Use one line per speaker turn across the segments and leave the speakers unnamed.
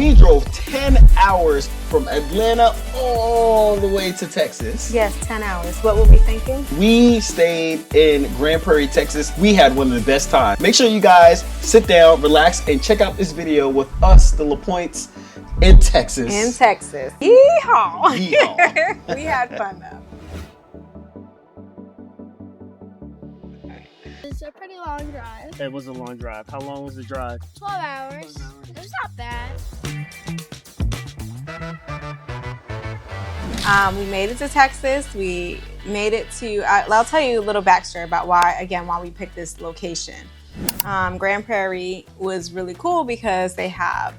we drove 10 hours from Atlanta all the way to Texas.
Yes, 10 hours. What were we thinking?
We stayed in Grand Prairie, Texas. We had one of the best times. Make sure you guys sit down, relax, and check out this video with us, the LaPointes, in Texas.
In Texas. Yeehaw!
Yeehaw.
We had fun though.
It's a pretty long drive.
It was a long drive. How long was the drive?
12 hours. It was not bad.
We made it to Texas. We made it to, I'll tell you a little backstory about why we picked this location. Grand Prairie was really cool because they have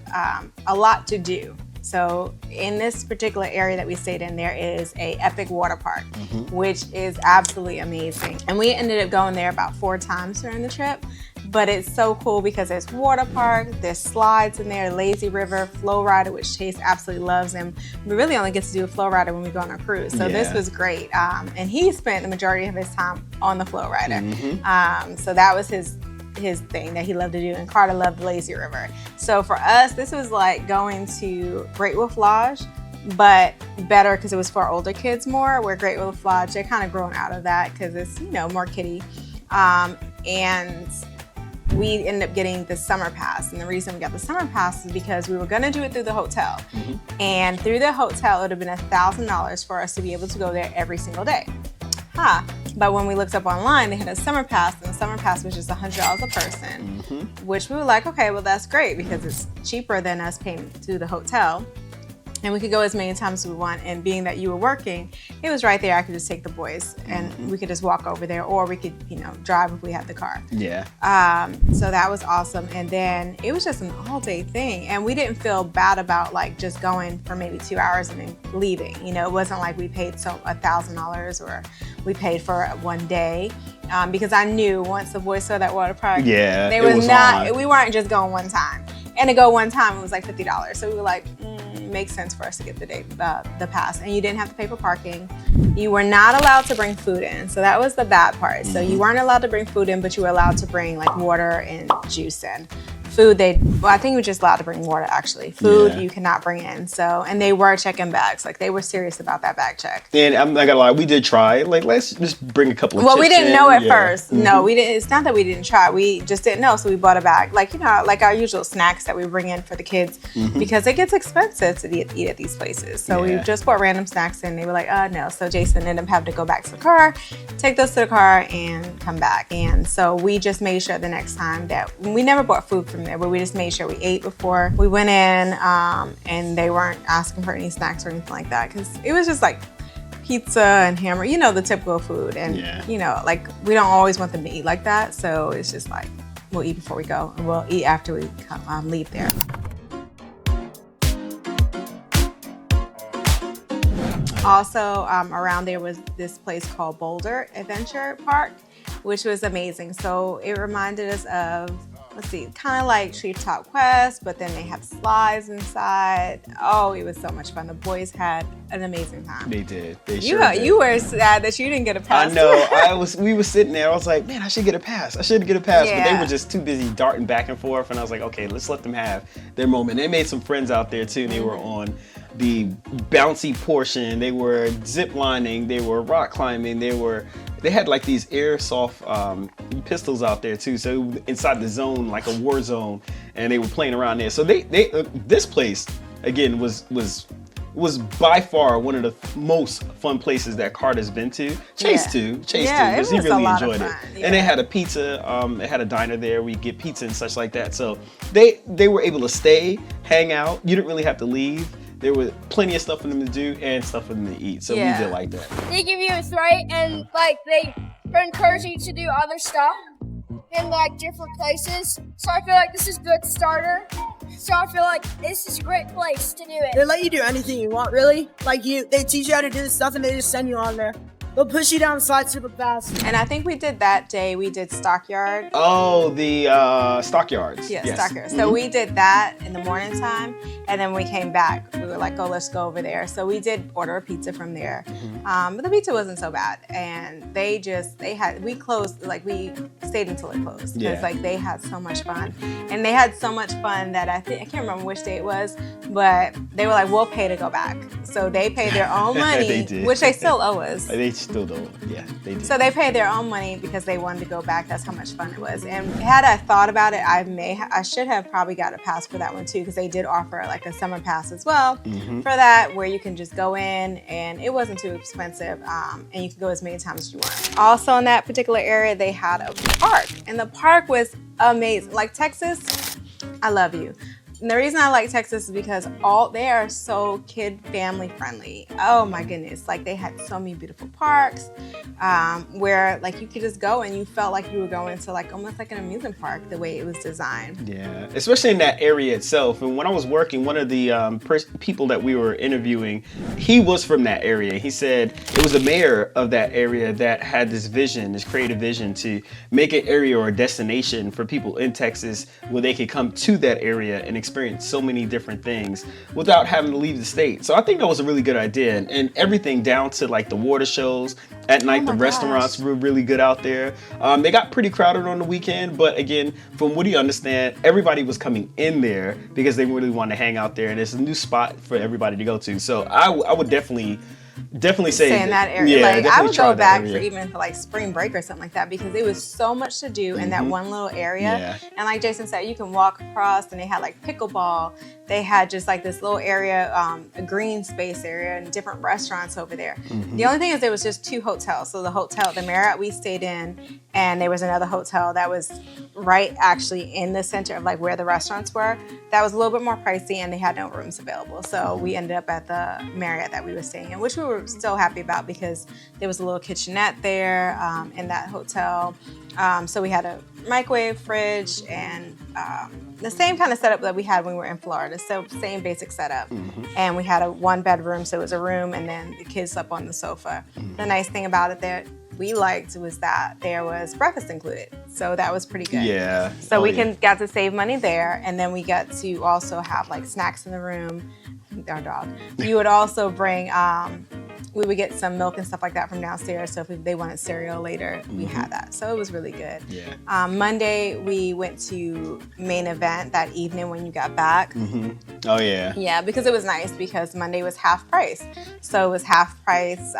a lot to do. So in this particular area that we stayed in, there is a epic water park, which is absolutely amazing. And we ended up going there about 4 times during the trip. But it's so cool because there's water park, there's slides in there, lazy river, flow rider, which Chase absolutely loves. And we really only get to do a flow rider when we go on a cruise. So this was great. And he spent the majority of his time on the flow rider. So that was his thing that he loved to do, and Carter loved the lazy river. So for us, this was like going to Great Wolf Lodge, but better because it was for older kids more, where Great Wolf Lodge, they're kind of grown out of that because it's, you know, more kiddie. And we ended up getting the summer pass. And the reason we got the summer pass is because we were gonna do it through the hotel. And through the hotel, it would have been $1,000 for us to be able to go there every single day. But when we looked up online, they had a summer pass, and the summer pass was just $100 a person, which we were like, okay, well that's great because it's cheaper than us paying to the hotel. And we could go as many times as we want. And being that you were working, it was right there. I could just take the boys and we could just walk over there, or we could, you know, drive if we had the car. So that was awesome. And then it was just an all-day thing. And we didn't feel bad about like just going for maybe 2 hours and then leaving. You know, it wasn't like we paid $1,000 or we paid for 1 day. Because I knew once the boys saw that water park, we weren't just going one time. And to go one time, it was like $50. So we were like, makes sense for us to get the pass. And you didn't have to pay for parking. You were not allowed to bring food in. So that was the bad part. So you weren't allowed to bring food in, but you were allowed to bring like water and juice in. Food, I think you were just allowed to bring water actually. Food, you cannot bring in. So, and they were checking bags. Like they were serious about that bag check.
And I'm not gonna lie, we did try. Like, let's just bring a couple of chips
we didn't
in.
know at first. No, we didn't. It's not that we didn't try. We just didn't know. So we bought a bag. Like, you know, like our usual snacks that we bring in for the kids because it gets expensive to eat at these places. So we just bought random snacks and they were like, no. So Jason ended up having to go back to the car, take those to the car and come back. And so we just made sure the next time that we never bought food from there, but we just made sure we ate before we went in, and they weren't asking for any snacks or anything like that because it was just like pizza and hamburger, you know, the typical food. And you know, like we don't always want them to eat like that, so it's just like we'll eat before we go and we'll eat after we leave there. Also around there was this place called Boulder Adventure Park, which was amazing. So it reminded us of, let's see, kind of like Treetop Quest, but then they have slides inside. Oh, it was so much fun. The boys had an amazing time.
They did.
You were sad that you didn't get a pass.
I know. We were sitting there. I was like, man, I should get a pass. But they were just too busy darting back and forth. And I was like, okay, let's let them have their moment. They made some friends out there too. And they were on the bouncy portion. They were zip lining. They were rock climbing. They had like these airsoft pistols out there too. So inside the zone, like a war zone, and they were playing around there. So this place again was by far one of the most fun places that Carter's been to. Chase too, because he really enjoyed it. And they had a pizza, they had a diner there where you get pizza and such like that. So they were able to stay, hang out. You didn't really have to leave. There was plenty of stuff for them to do and stuff for them to eat. So we did like that.
They give you a right, and like they encourage you to do other stuff in like different places. So I feel like this is a good starter. So I feel like this is a great place to do it.
They let you do anything you want, really. Like they teach you how to do this stuff and they just send you on there. They'll push you down the slide super fast.
And I think we did that day, we did Stockyard.
Oh, the Stockyards.
Yes, Stockyards. So we did that in the morning time, and then we came back. we were like, oh, let's go over there. So we did order a pizza from there. But the pizza wasn't so bad. And we closed, like we stayed until it closed. Because like they had so much fun. And they had so much fun that I can't remember which day it was, but they were like, we'll pay to go back. So they paid their own money, which they still owe us.
They still don't. Yeah, they did.
So they paid their own money because they wanted to go back. That's how much fun it was. And had I thought about it, I should have probably got a pass for that one too, because they did offer like a summer pass as well for that, where you can just go in and it wasn't too expensive, and you can go as many times as you want. Also in that particular area, they had a park, and the park was amazing. Like Texas, I love you. And the reason I like Texas is because they are so kid family friendly. Oh my goodness. Like they had so many beautiful parks where like you could just go and you felt like you were going to like almost like an amusement park the way it was designed.
Yeah, especially in that area itself. And when I was working, one of the people that we were interviewing, he was from that area. He said it was the mayor of that area that had this vision, this creative vision to make an area or a destination for people in Texas where they could come to that area and experience so many different things without having to leave the state. So I think that was a really good idea, and everything down to like the water shows at night. The restaurants were really good out there. They got pretty crowded on the weekend, but again, from what you understand, everybody was coming in there because they really wanted to hang out there, and it's a new spot for everybody to go to. So I would definitely say
in that area.
Yeah,
like I would go back
area.
for even for like spring break or something like that, because it was so much to do in that one little area.
Yeah.
And like Jason said, you can walk across, and they had like pickleball. They had just like this little area, a green space area, and different restaurants over there. The only thing is there was just 2 hotels. So the Marriott we stayed in, and there was another hotel that was right actually in the center of like where the restaurants were. That was a little bit more pricey, and they had no rooms available. So we ended up at the Marriott that we were staying in, which we were so happy about because there was a little kitchenette there in that hotel. So we had a microwave, fridge, and the same kind of setup that we had when we were in Florida. So same basic setup. And we had a 1-bedroom, so it was a room, and then the kids slept on the sofa. The nice thing about it that we liked was that there was breakfast included. So that was pretty good.
Yeah.
So we got to save money there, and then we got to also have like snacks in the room. Our dog. You would also bring, we would get some milk and stuff like that from downstairs. So if they wanted cereal later, we had that. So it was really good.
Yeah.
Monday, we went to main event that evening when you got back.
Oh yeah.
Yeah, because it was nice because Monday was half price. So it was half price.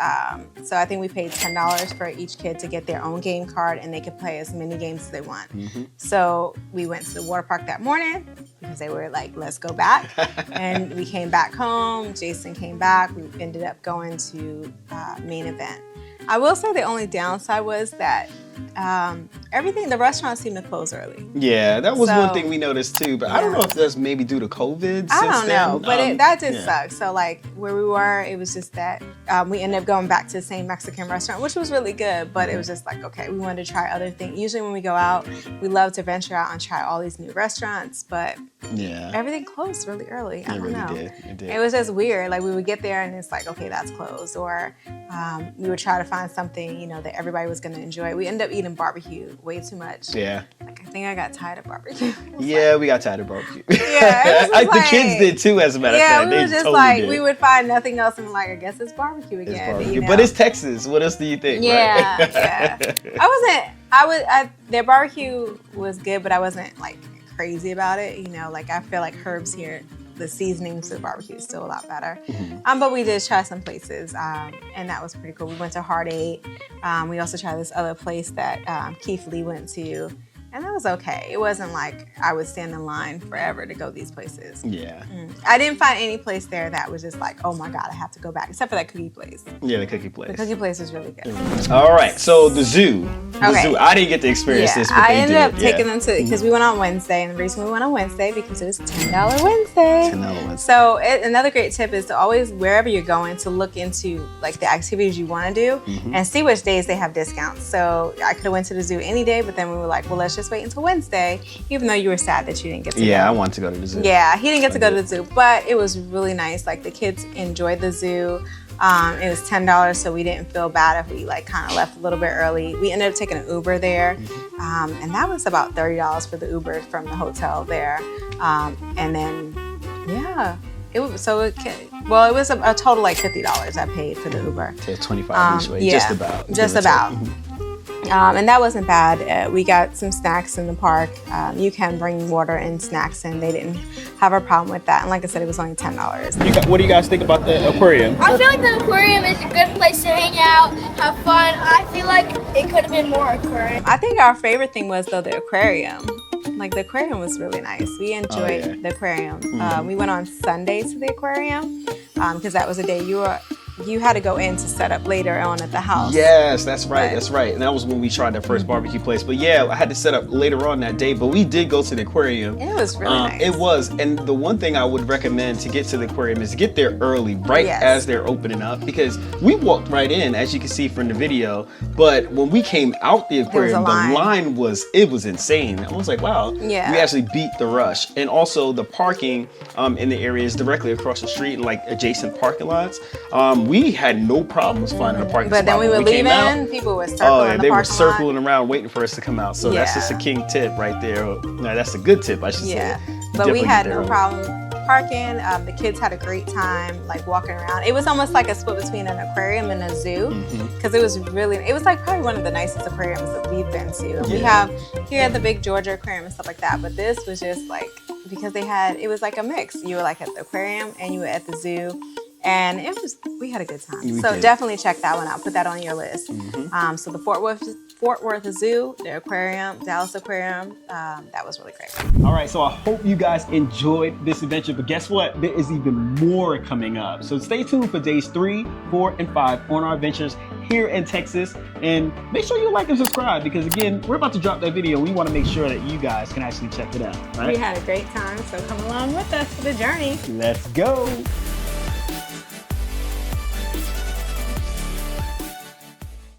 So I think we paid $10 for each kid to get their own game card, and they could play as many games as they want. So we went to the water park that morning because they were like, let's go back. And we came back home. Jason came back. We ended up going to main event. I will say the only downside was that the restaurants seemed to close early.
Yeah, that was one thing we noticed too. But I don't know if that's maybe due to COVID.
I don't know, but that did
yeah.
suck. So like where we were, it was just that we ended up going back to the same Mexican restaurant, which was really good. But it was just like, okay, we wanted to try other things. Usually when we go out, we love to venture out and try all these new restaurants. But everything closed really early. I don't know.
It did.
It was just weird. Like we would get there and it's like, okay, that's closed. Or we would try to find something, that everybody was going to enjoy. We ended up eating barbecue way too much.
Yeah.
Like I think I got tired of barbecue.
Yeah, we got tired of barbecue.
Yeah,
the kids did too, as a matter of fact.
Yeah, we were just
totally
we would find nothing else and like, I guess it's barbecue again.
It's barbecue. But it's Texas. What else do you think?
Yeah,
right?
yeah. Their barbecue was good, but I wasn't like crazy about it. Like I feel like Herb's here, the seasonings of barbecue is still a lot better. But we did try some places, and that was pretty cool. We went to Heart 8. We also tried this other place that Keith Lee went to, and that was okay. It wasn't like I would stand in line forever to go these places.
Yeah.
I didn't find any place there that was just like, oh my God, I have to go back, except for that cookie place.
Yeah, the cookie place.
The cookie place was really good.
All right, so the zoo. The zoo. I didn't get to experience this, but
I
they
ended
did.
up taking them to, because we went on Wednesday, and the reason we went on Wednesday because it was $10 Wednesday.
$10 Wednesday.
So another great tip is to always, wherever you're going, to look into like the activities you want to do and see which days they have discounts. So I could have went to the zoo any day, but then we were like, well, let's just wait until Wednesday, even though you were sad that you didn't get to go.
Yeah, I wanted to go to the zoo.
Yeah, he didn't get to go to the zoo, but it was really nice. Like the kids enjoyed the zoo. It was $10, so we didn't feel bad if we like kind of left a little bit early. We ended up taking an Uber there, and that was about $30 for the Uber from the hotel there. And then, yeah, It was well, it was a total like $50 I paid for the Uber.
Okay, 25 each way,
Yeah,
just about.
just
give or take.
about. And that wasn't bad. We got some snacks in the park. You can bring water and snacks in. They didn't have a problem with that. And like I said, it was only $10.
What do you guys think about the aquarium?
I feel like the aquarium is a good place to hang out, have fun. I feel like it could have been more aquarium.
I think our favorite thing was though the aquarium. Like the aquarium was really nice. We enjoyed the aquarium. We went on Sunday to the aquarium because that was the day you had to go in to set up later on at the house.
Yes, that's right. That's right. And that was when we tried that first barbecue place. But yeah, I had to set up later on that day. But we did go to the aquarium.
It was really nice.
It was. And the one thing I would recommend to get to the aquarium is get there early, right as they're opening up. Because we walked right in, as you can see from the video. But when we came out the aquarium, the line was insane. I was like, wow.
Yeah.
We actually beat the rush. And also the parking in the area is directly across the street and like adjacent parking lots. We had no problems finding a parking spot.
But then we were leaving, people were circling
they were circling around waiting for us to come out. So that's just a
Yeah.
king tip right there. No, that's a good tip, I should say.
But we
Definitely
had
get there
no
early.
problem parking. The kids had a great time, like walking around. It was almost like a split between an aquarium and a zoo, because it was like probably one of the nicest aquariums that we've been to. And we have here at the Big Georgia Aquarium and stuff like that. But this was just like, because it was like a mix. You were like at the aquarium and you were at the zoo. And we had a good time.
We
so
did.
definitely check that one out. Put that on your list. So the Fort Worth Zoo, the aquarium, Dallas Aquarium, that was really great.
All right, so I hope you guys enjoyed this adventure, but guess what? There is even more coming up. So stay tuned for days 3, 4, and 5 on our adventures here in Texas. And make sure you like and subscribe because again, we're about to drop that video. We want to make sure that you guys can actually check it out, right?
We had a great time, so come along with us for the journey.
Let's go.